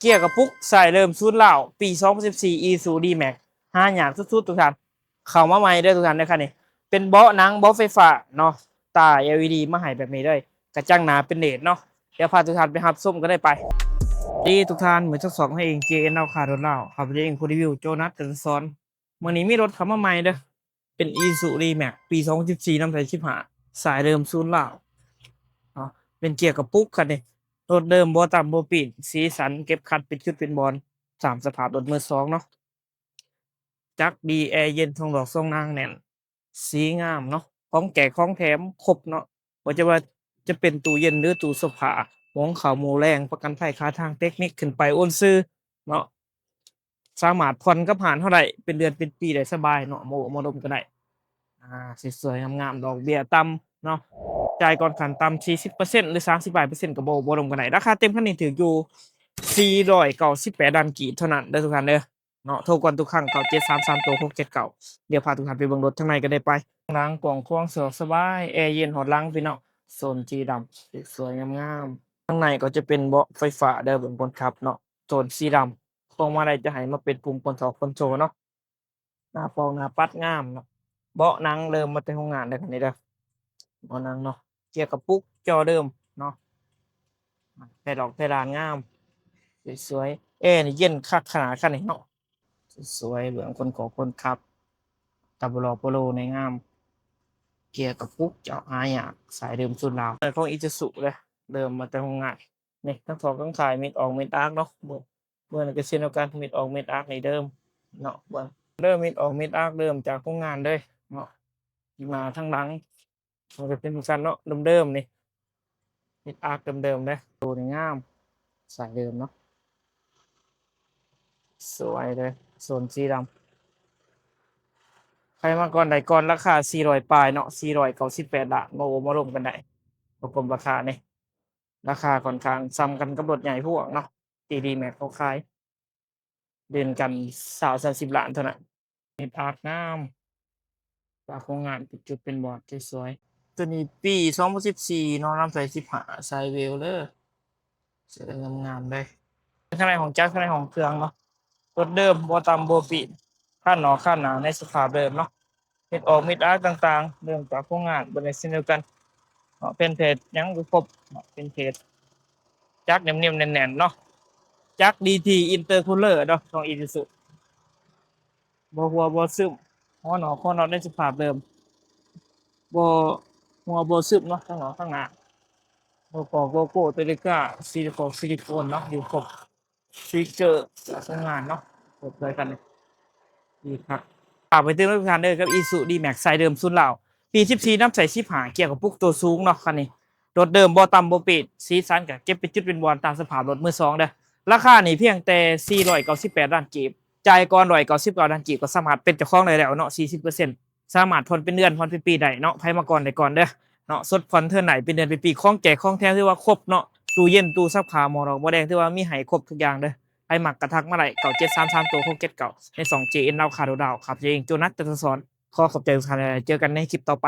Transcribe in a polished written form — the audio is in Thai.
เกียร์กระปุกใส่เริ่มศูนย์เหล่าปี2014 Isuzu D-Max หาหยาดสุดๆทุกท่านเข้ามาใหม่ได้ทุกท่านได้ค่ะนี่เป็นเบาะหนังเบาะไฟฟ้าเนาะตา LED มาให้แบบนี้เลยกระจังหนาเป็นเลดเนาะเดี๋ยวพาทุกท่านไปรับส้มก็ได้ไปดีทุกท่านเหมือนทดสอบให้เอง JN เอาคารถเล่าขับเองผู้รีวิวโจนัสกันซ้อนเมื่อนี้มีรถเข้ามาใหม่เด้อเป็น Isuzu D-Max ปี2014น้ำใส15สายเริ่มศูนย์เหล่าเนาะเป็นเกียร์กระปุกคันนี้ รถเดิมบ่ต่ำบ่ปีนสีสันเก็บคัดเป็นชุดเป็นบอลสามสภาพรถมือสองเนาะจักดีแอร์เย็นทองดอกทรงนางแน่นสีงามเนาะของแก่ของแถมครบเนาะบ่จะว่าจะเป็นตู้เย็นหรือตู้เสื้อผ้าหมองขาวหมูแรงประกันภัยค่าทางเทคนิคขึ้นไปโอนซื้อเนาะสามารถผ่อนกับหารเท่าใดเป็นเดือนเป็นปีได้สบายเนาะบ่ดมก็ได้สวยๆงามๆดอกเบี้ยต่ำเนาะ จ่ายก่อนขั้นต่ำ40%หรือ35%ก็บ่รวมกันได้ราคาเต็มคันนี้ถืออยู่498ล้านกีบเท่านั้นเด้อทุกท่านเด้อเนาะโทรก่อนทุกครั้ง9733ตัว679เดี๋ยวพาทุกท่านไปเบิ่งรถข้างในกันได้ไปล้างกล่องควางสะดวกสบายแอร์เย็นหอดหลังพี่น้องโซนสีดำสวยๆงามๆข้างในก็จะเป็นเบาะไฟฟ้าเด้อเบิ่งคนขับเนาะโซนสีดำพวงมาลัยจะให้มาเป็นปุ่มคอนโซลเนาะหน้าปองหน้าปัดงามเนาะเบาะหนังเริ่มมาแต่โรงงานเด้อคันนี้เด้อเบาะหนังเนาะ เกียร์กระปุกจอเดิมเนาะไฟดอกเพดานงามสวยๆแอร์นี่เย็นคักขนาดคันนี้เนาะสวยๆเหลืองคนขอคนขับตาบลอโปโลในงามเกียร์กระปุกเจาะหายากสายเดิมสุดลาวแต่ของอิซูซุเลยเดิมมาแต่โรงงานนี่ทั้งถอดทั้งขายเม็ดออกเม็ดอาร์คเนาะเมื่อก็เช่นเดียวกันเม็ดออกเม็ดอาร์คในเดิมเนาะเริ่มเม็ดออกเม็ดอาร์คเดิมจากโรงงานเลยเนาะมาทั้งหลังมันก็เป็นกันเนาะเดิมๆนี่ มิดอาร์คเดิมๆเลยดูในงามสายเดิมเนาะสวยเลยโซนสีดำใครมาก่อนใดก่อนราคา400ปลายเนาะ498ล้านมาลงกันได้ประกบราคาเนี่ยราคาค่อนข้างซ้ำกันกับรถใหญ่พวกเนาะ TD Max เขาขายเด่นกัน20-30ล้านเท่านั้นมิดอาร์คงามจากโครงงานเป็นจุดเป็นบอร์ดสวยๆตัวนี้ปี2014เนาะน้ำใส15ไซเวลเลยสวยงามๆเลย ข้างในของจักรข้างในของเครื่องเนาะรถเดิมบ่ต่ำบ่ปีนคันหนอคันหนาในสภาพเดิมเนาะเฮ็ดออกมิดอาร์ตต่างๆเริ่มจากโครงงานบ่ได้เช่นเดียวกันเนาะเป็นเพจยังบ่ครบเนาะเป็นเพจจักรนิ่มๆแน่นๆเนาะจักร DT Intercooler เนาะของ Isuzu บ่หัวบ่ซึมหัวหนอข้อน็อตในสภาพเดิมบ่หัวบ่ซึมเนาะทั้งหนอทั้งหน้าโลโก้ Toyota ซิลิโคนเนาะอยู่ครบฟีเจอร์จากโรงงานเนาะเปิดเผยกันดีครับฝากไปเตือนทุกท่านเด้อกับ Isuzu D-Max ไซส์เดิมสุดเหล่าปี14น้ำใส15เกี่ยวกับพวกตัวสูงเนาะคันนี้รถเดิมบ่ต่ำบ่ปิดสีสันก็เก็บเป็นจุดเป็นบอลตามสภาพรถมือ2เด้อราคานี่เพียงแต่498ล้านกีบจ่ายก่อน199ล้านกีบก็สามารถเป็นเจ้าของได้แล้วเนาะ40%สามารถผ่อนเป็นเดือนผ่อนเป็นปีได้เนาะไผมาก่อนได้ก่อนเด้อเนาะสดผ่อนเทิร์นไหนเป็นเดือนเป็นปีของแจกของแถมถือว่าครบเนาะตู้เย็นตู้ซักผ้าหม้อดอกหม้อแดงถือว่ามีให้ครบทุกอย่างเด้อ ไอหมักกระทักมาไหล9733ตัว679ใน2 JN เราคาโดดาวครับเองโจนัสเตอร์สอนขอขอบใจทุกท่านเจอกันในคลิปต่อไป